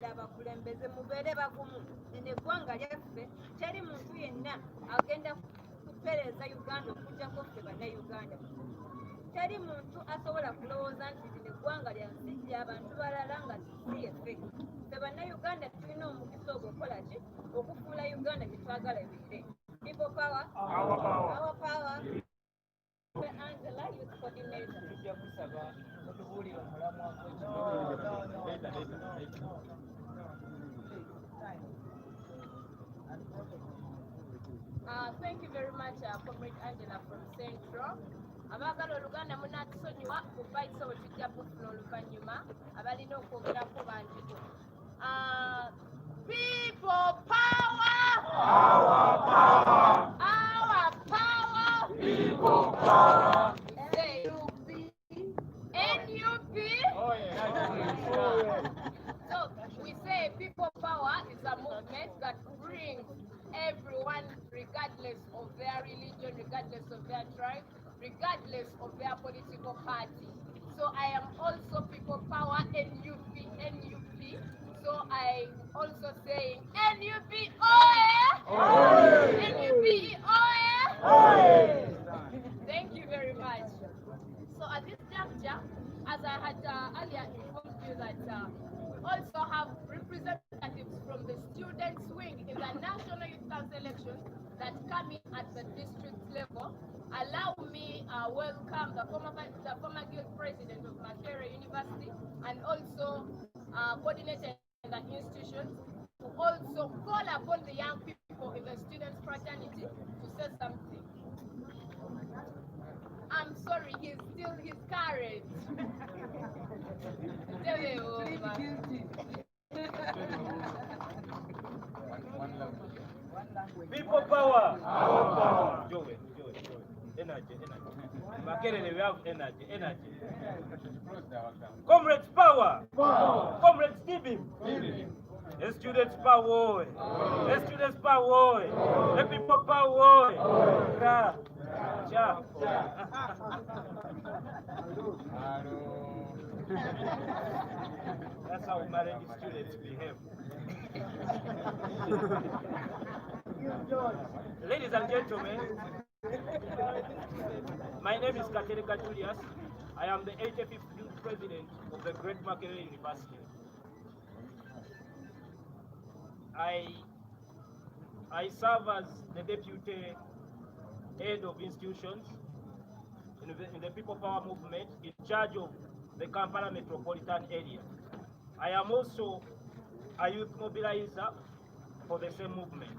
abakulembeze mubeere bagumu. Lino eggwanga lyaffe teri muntu yenna agenda kutereeza Uganda okuggyako ffe bannayuganda. Teri muntu asobola kulowooza nti lino eggwanga lyansi ly'abantu balala nga si yeffe. Ffe bannayuganda tulina omukisa ogw'okukola ki? Okufuula Uganda gye twagala ebeere. People power, our power. Angela, youth coordinator. Thank you very much, Comrade Angela from Central. Abaagala oluganda munatusonyiwa ku bayiso bwe tujja kufuna oluvannyuma abalina okwogerako banjiko. People power! Our power! Our power! People power! NUP? Oh, yeah. So we say people power is a movement that brings everyone, regardless of their religion, regardless of their tribe, regardless of their political party. So I am also people power NUP. So I also saying NUP oye! NUP oye! Thank you very much. So at this juncture, as I had earlier informed you that we also have representatives from the students' wing in the National Youth Council elections that come in at the district level. Allow me welcome the former guild president of Makerere University and also coordinator in the institutions to also call upon the young people in the students' fraternity to say something. I'm sorry, he's still his courage. People power. Our power. Joy. Energy. Makerere, we have energy. Comrades power. Comrades give him. The students power. The students power. The people power. That's how married students behave. Ladies and gentlemen, my name is Katereka Julius. I am the 85th youth president of the Great Makerere University. I serve as the deputy head of institutions in the People Power movement in charge of the Kampala metropolitan area. I am also a youth mobilizer for the same movement.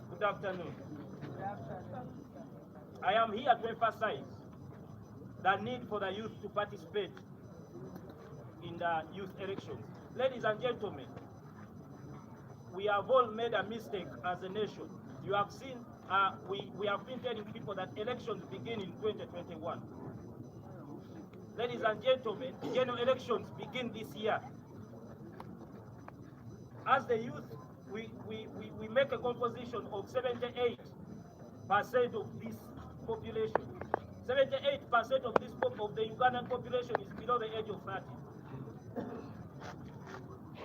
Good afternoon. I am here to emphasize the need for the youth to participate in the youth elections. Ladies and gentlemen, we have all made a mistake as a nation. You have seen, we have been telling people that elections begin in 2021. Ladies and gentlemen, general elections begin this year. As the youth, we make a composition of 78% of this population. 78% of the Ugandan population is below the age of 30.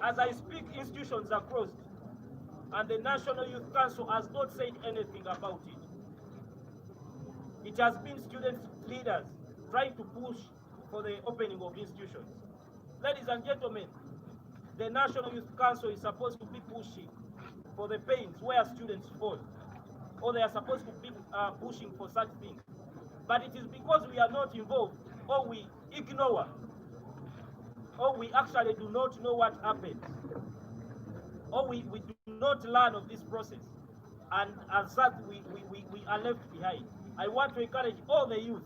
As I speak, institutions are closed, and the National Youth Council has not said anything about it. It has been student leaders trying to push for the opening of institutions. Ladies and gentlemen, the National Youth Council is supposed to be pushing for the pains where students fall, or they are supposed to be pushing for such things. But it is because we are not involved, or we ignore, or we actually do not know what happened, or we do not learn of this process, and as such we are left behind. I want to encourage all the youth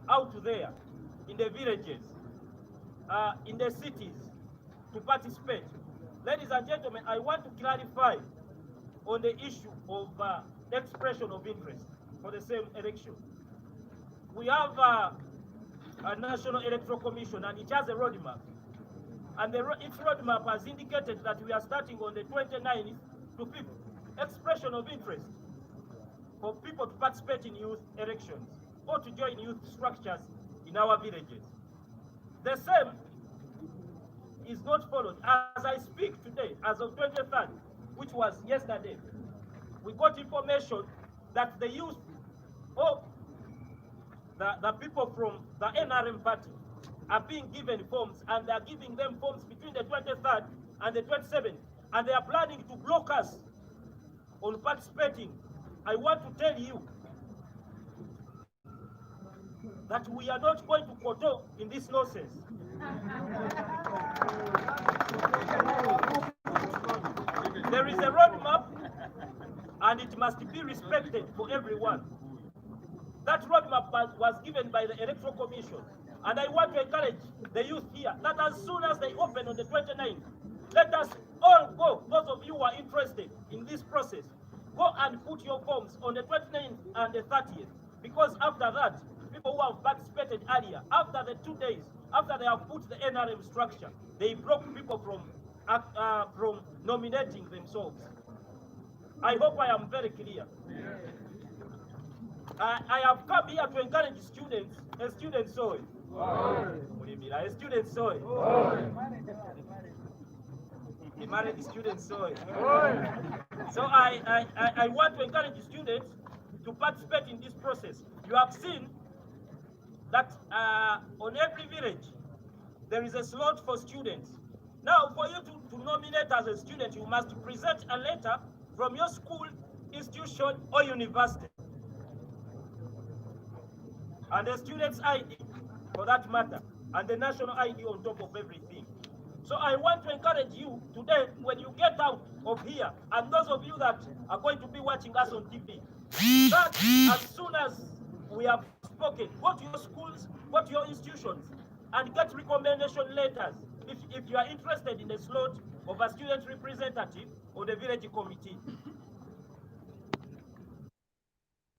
out there in the villages, in the cities, to participate. Ladies and gentlemen, I want to clarify on the issue of expression of interest for the same election. We have a National Electoral Commission, and it has a roadmap. And its roadmap has indicated that we are starting on the 29th to 5th. Expression of interest for people to participate in youth elections or to join youth structures in our villages. The same is not followed. As I speak today, as of 23rd, which was yesterday, we got information that the youth, or the people from the NRM party, are being given forms, and they are giving them forms between the 23rd and the 27th, and they are planning to block us on participating. I want to tell you that we are not going to kowtow in this nonsense. There is a roadmap, and it must be respected for everyone. That roadmap was given by the Electoral Commission, and I want to encourage the youth here that as soon as they open on the 29th, let us all go. Those of you who are interested in this process, go and put your forms on the 29th and the 30th, because after that, people who have participated earlier, after the 2 days, after they have put the NRM structure, they block people from nominating themselves. I hope I am very clear. I have come here to encourage students, a student soy. A student soy. The student soy. So I want to encourage students to participate in this process. You have seen that on every village, there is a slot for students. Now, for you to nominate as a student, you must present a letter from your school, institution, or university, and the student's ID, for that matter, and the national ID on top of everything. So I want to encourage you today, when you get out of here, and those of you that are going to be watching us on TV, that as soon as we have spoken, go to your schools, go to your institutions, and get recommendation letters if you are interested in the slot of a student representative or the village committee.